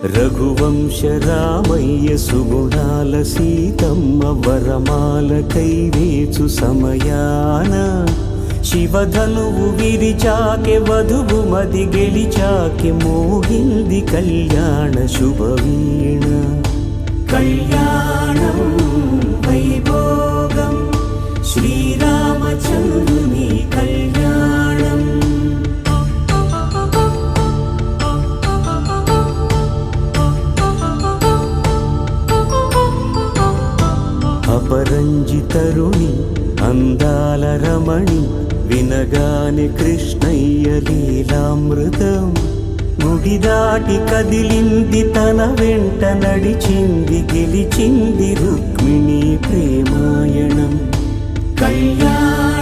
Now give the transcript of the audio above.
రఘువంశ రామయ్య సుగుణాల సీతమ్మ వరమాల కైవేచు సమయాన శివధనువు విరిచాకె వధువు మది గెలిచాకె మోగింది కళ్యాణ శుభవీణ. కళ్యాణం వైభోగం శ్రీరామచంద్రుని కళ్యాణం. అపరంజి తరుణి అందాల రమణి వినగానే కృష్ణయ్య లీలామృతం. గుడి దాటి కదిలింది తన వెంట నడిచింది గెలిచింది రుక్మిణి ప్రేమాయణం. కళ్యాణ